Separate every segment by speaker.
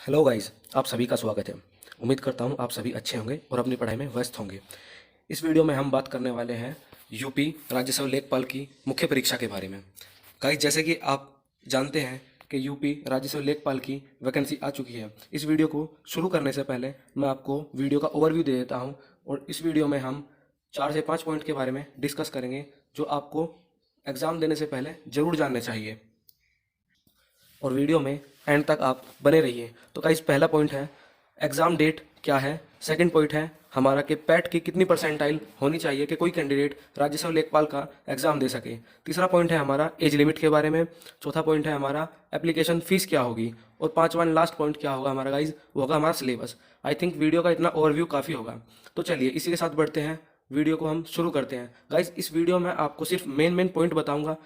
Speaker 1: Hello guys, आप सभी का स्वागत है। उम्मीद करता हूँ आप सभी अच्छे होंगे और अपनी पढ़ाई में व्यस्त होंगे। इस वीडियो में हम बात करने वाले हैं यूपी राज्यसभा लेखपाल की मुख्य परीक्षा के बारे में। गाइस, जैसे कि आप जानते हैं कि यूपी राज्यसभा लेखपाल की वैकेंसी आ चुकी है। इस वीडियो को शुरू करने से पहले मैं आपको वीडियो का ओवरव्यू दे देता हूँ और इस वीडियो में हम 4 से 5 पॉइंट के बारे में डिस्कस करेंगे जो आपको एग्ज़ाम देने से पहले ज़रूर जानने चाहिए और वीडियो में एंड तक आप बने रहिए। तो गाइस, पहला पॉइंट है एग्ज़ाम डेट क्या है। सेकंड पॉइंट है हमारा कि पैट की कितनी परसेंटाइल होनी चाहिए कि कोई कैंडिडेट राज्यसभा लेखपाल का एग्ज़ाम दे सके। तीसरा पॉइंट है हमारा एज लिमिट के बारे में। चौथा पॉइंट है हमारा एप्लीकेशन फ़ीस क्या होगी। और पाँचवा लास्ट पॉइंट क्या होगा हमारा गाइज, वो होगा हमारा सिलेबस। आई थिंक वीडियो का इतना ओवरव्यू काफ़ी होगा। तो चलिए इसी के साथ बढ़ते हैं, वीडियो को हम शुरू करते हैं। गाइज, इस वीडियो में आपको सिर्फ मेन पॉइंट बताऊंगा।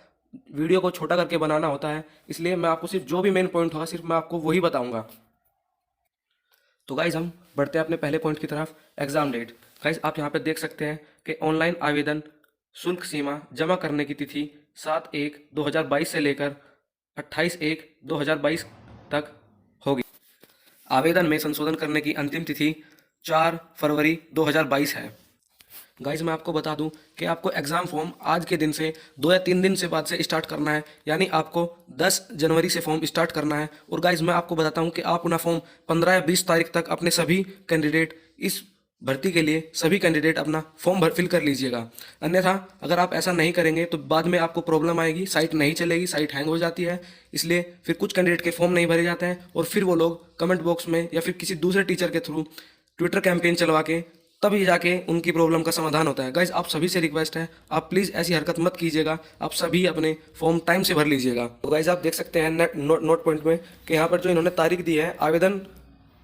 Speaker 1: वीडियो को छोटा करके बनाना होता है, इसलिए मैं आपको सिर्फ जो भी मेन पॉइंट होगा सिर्फ मैं आपको वही बताऊंगा। तो गाइज, हम बढ़ते हैं अपने पहले पॉइंट की तरफ, एग्जाम डेट। गाइज, आप यहाँ पे देख सकते हैं कि ऑनलाइन आवेदन शुल्क सीमा जमा करने की तिथि 7/1/2022 से लेकर 28/1/2022 तक होगी। आवेदन में संशोधन करने की अंतिम तिथि 4 फरवरी 2022 है। गाइज, मैं आपको बता दूं कि आपको एग्ज़ाम फॉर्म आज के दिन से 2 या 3 दिन से बाद से स्टार्ट करना है, यानी आपको 10 जनवरी से फॉर्म स्टार्ट करना है। और गाइज, मैं आपको बताता हूं कि आप अपना फॉर्म 15 या 20 तारीख तक अपने सभी कैंडिडेट इस भर्ती के लिए सभी कैंडिडेट अपना फॉर्म फिल कर लीजिएगा। अन्यथा अगर आप ऐसा नहीं करेंगे तो बाद में आपको प्रॉब्लम आएगी, साइट नहीं चलेगी, साइट हैंग हो जाती है। इसलिए फिर कुछ कैंडिडेट के फॉर्म नहीं भरे जाते हैं और फिर वो लोग कमेंट बॉक्स में या फिर किसी दूसरे टीचर के थ्रू ट्विटर कैंपेन चलवा के तभी जाके उनकी प्रॉब्लम का समाधान होता है। गाइज, आप सभी से रिक्वेस्ट है, आप प्लीज़ ऐसी हरकत मत कीजिएगा। आप सभी अपने फॉर्म टाइम से भर लीजिएगा। तो गाइज, आप देख सकते हैं नोट पॉइंट में कि यहाँ पर जो इन्होंने तारीख दी है आवेदन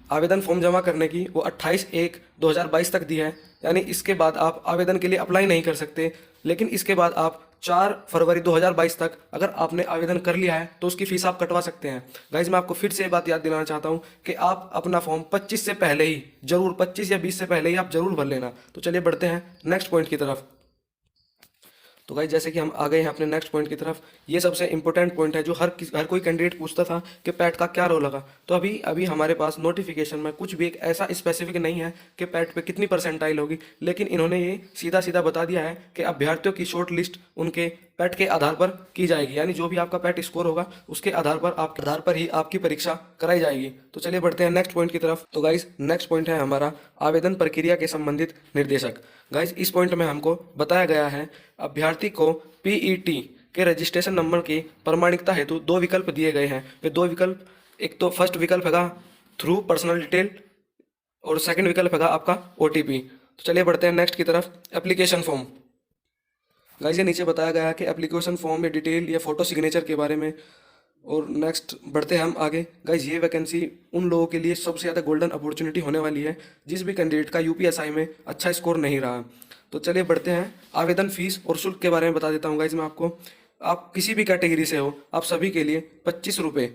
Speaker 1: आवेदन फॉर्म जमा करने की, वो 28/1/2022 तक दी है। यानी इसके बाद आप आवेदन के लिए अप्लाई नहीं कर सकते। लेकिन इसके बाद आप 4 फरवरी 2022 तक अगर आपने आवेदन कर लिया है तो उसकी फीस आप कटवा सकते हैं। गाइज, मैं आपको फिर से ये बात याद दिलाना चाहता हूँ कि आप अपना फॉर्म 25 से पहले ही जरूर, 25 या 20 से पहले ही आप जरूर भर लेना। तो चलिए बढ़ते हैं नेक्स्ट पॉइंट की तरफ। तो गाइस, जैसे कि हम आ गए हैं अपने नेक्स्ट पॉइंट की तरफ, ये सबसे इंपॉर्टेंट पॉइंट है जो हर कोई कैंडिडेट पूछता था कि पैट का क्या रोल लगा। तो अभी अभी हमारे पास नोटिफिकेशन में कुछ भी एक ऐसा स्पेसिफिक नहीं है कि पैट पे कितनी परसेंटाइल होगी, लेकिन इन्होंने ये सीधा सीधा बता दिया है कि अभ्यर्थियों की शॉर्ट लिस्ट उनके पैट के आधार पर की जाएगी। यानी जो भी आपका पैट स्कोर होगा उसके आधार पर ही आपकी परीक्षा कराई जाएगी। तो चलिए बढ़ते हैं नेक्स्ट पॉइंट की तरफ। तो गाइस, नेक्स्ट पॉइंट है हमारा आवेदन प्रक्रिया के संबंधित निर्देशक। गाइस, इस पॉइंट में हमको बताया गया है अभ्यर्थी को पीईटी के रजिस्ट्रेशन नंबर की प्रमाणिकता हेतु 2 विकल्प दिए गए हैं। वे 2 विकल्प, एक तो फर्स्ट विकल्प है थ्रू पर्सनल डिटेल और सेकंड विकल्प है आपका ओटीपी। तो चलिए बढ़ते हैं नेक्स्ट की तरफ, एप्लीकेशन फॉर्म। गाइस, ये नीचे बताया गया है कि एप्लीकेशन फॉर्म में डिटेल या फोटो सिग्नेचर के बारे में। और नेक्स्ट बढ़ते हैं हम आगे। गाइस, ये वैकेंसी उन लोगों के लिए सबसे ज़्यादा गोल्डन अपॉर्चुनिटी होने वाली है जिस भी कैंडिडेट का यूपीएसआई में अच्छा स्कोर नहीं रहा। तो चलिए बढ़ते हैं, आवेदन फीस और शुल्क के बारे में बता देता हूँ गाइस मैं आपको। आप किसी भी कैटेगरी से हो, आप सभी के लिए 25 रुपये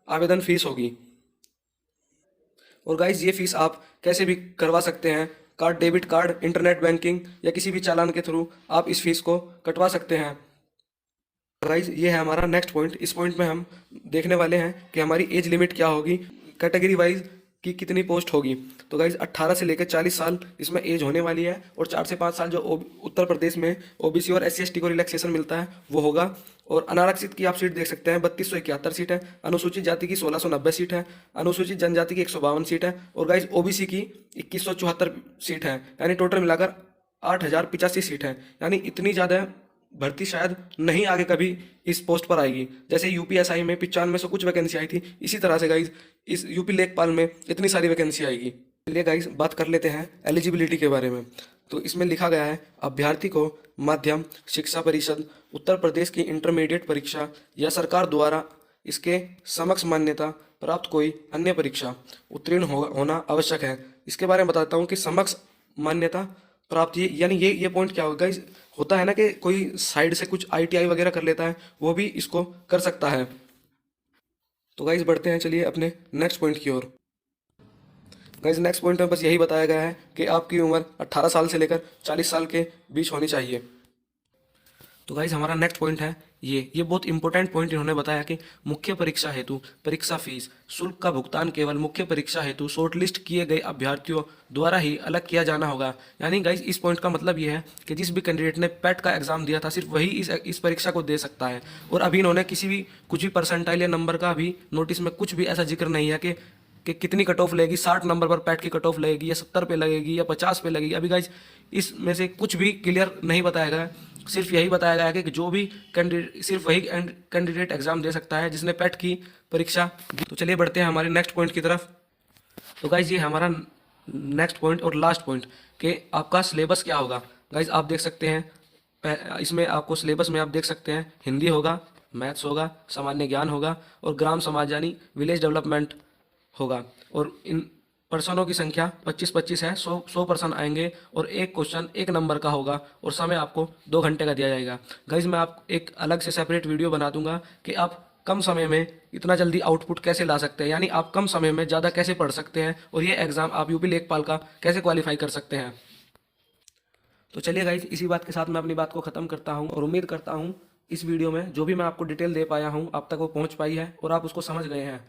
Speaker 1: आवेदन फीस होगी। और गाइज, ये फीस आप कैसे भी करवा सकते हैं, card, debit card, internet banking या किसी भी चालान के थ्रू आप इस फीस को कटवा सकते हैं। गाइज, ये है हमारा नेक्स्ट पॉइंट। इस पॉइंट में हम देखने वाले हैं कि हमारी एज लिमिट क्या होगी, कैटेगरी वाइज की कितनी पोस्ट होगी। तो गाइज, 18 से लेकर 40 साल इसमें एज होने वाली है और 4 से 5 साल जो उत्तर प्रदेश में ओबीसी और SC/ST को रिलैक्सेशन मिलता है वो होगा। और अनारक्षित की आप सीट देख सकते हैं, 3271 सीट है। अनुसूचित जाति की 1690 सीट है। अनुसूचित जनजाति की 152 सीट है। और गाइज, ओबीसी की 2174 सीट है। यानी टोटल मिलाकर 8085 सीट है। यानी इतनी ज़्यादा भर्ती शायद नहीं आगे कभी इस पोस्ट पर आएगी। जैसे यूपीएसआई में 9500 कुछ वैकेंसी आई थी, इसी तरह से गाइज इस यूपी लेखपाल में इतनी सारी वैकेंसी आएगी। चलिए गाइज, बात कर लेते हैं एलिजिबिलिटी के बारे में। तो इसमें लिखा गया है अभ्यर्थी को माध्यम शिक्षा परिषद उत्तर प्रदेश की इंटरमीडिएट परीक्षा या सरकार द्वारा इसके समक्ष मान्यता प्राप्त कोई अन्य परीक्षा उत्तीर्ण होना आवश्यक है। इसके बारे में बताता हूँ कि समक्ष मान्यता प्राप्त, ये यानी ये पॉइंट क्या होगा गाइज, होता है ना कि कोई साइड से कुछ आईटीआई वगैरह कर लेता है, वो भी इसको कर सकता है। तो गाइज बढ़ते हैं चलिए अपने नेक्स्ट पॉइंट की ओर। गाइज, नेक्स्ट पॉइंट में बस यही बताया गया है कि आपकी उम्र 18 साल से लेकर 40 साल के बीच होनी चाहिए। तो गाइज, हमारा नेक्स्ट पॉइंट है ये बहुत इंपॉर्टेंट पॉइंट इन्होंने बताया कि मुख्य परीक्षा हेतु परीक्षा फीस शुल्क का भुगतान केवल मुख्य परीक्षा हेतु शॉर्टलिस्ट किए गए अभ्यर्थियों द्वारा ही अलग किया जाना होगा। यानी गाइस इस पॉइंट का मतलब ये है कि जिस भी कैंडिडेट ने पेट का एग्जाम दिया था सिर्फ वही इस परीक्षा को दे सकता है। और अभी इन्होंने किसी भी कुछ भी परसेंटाइल या नंबर का भी नोटिस में कुछ भी ऐसा जिक्र नहीं है कि कितनी कट ऑफ लगेगी, 60 नंबर पर पैट की कट ऑफ लगेगी या 70 पे लगेगी या 50 पे लगेगी। अभी गाइज इसमें से कुछ भी क्लियर नहीं बताया गया है। सिर्फ यही बताया गया है कि जो भी कैंडिडेट सिर्फ वही कैंडिडेट एग्जाम दे सकता है जिसने पैट की परीक्षा दी। तो चलिए बढ़ते हैं हमारे नेक्स्ट पॉइंट की तरफ। तो गाइज ये हमारा नेक्स्ट पॉइंट और लास्ट पॉइंट कि आपका सिलेबस क्या होगा। गाइज आप देख सकते हैं इसमें आपको सिलेबस में आप देख सकते हैं हिंदी होगा, मैथ्स होगा, सामान्य ज्ञान होगा और ग्राम समाज यानी विलेज डेवलपमेंट होगा। और इन पर्सनों की संख्या 25-25 है। 100 पर्सन आएंगे और एक क्वेश्चन 1 नंबर का होगा और समय आपको 2 घंटे का दिया जाएगा। गाइज मैं आपको एक अलग से सेपरेट वीडियो बना दूंगा कि आप कम समय में इतना जल्दी आउटपुट कैसे ला सकते हैं, यानी आप कम समय में ज़्यादा कैसे पढ़ सकते हैं और ये एग्ज़ाम आप यूपी लेखपाल का कैसे क्वालिफाई कर सकते हैं। तो चलिए गाइज इसी बात के साथ मैं अपनी बात को ख़त्म करता हूँ और उम्मीद करता हूँ इस वीडियो में जो भी मैं आपको डिटेल दे पाया हूँ आप तक वो पहुँच पाई है और आप उसको समझ गए हैं।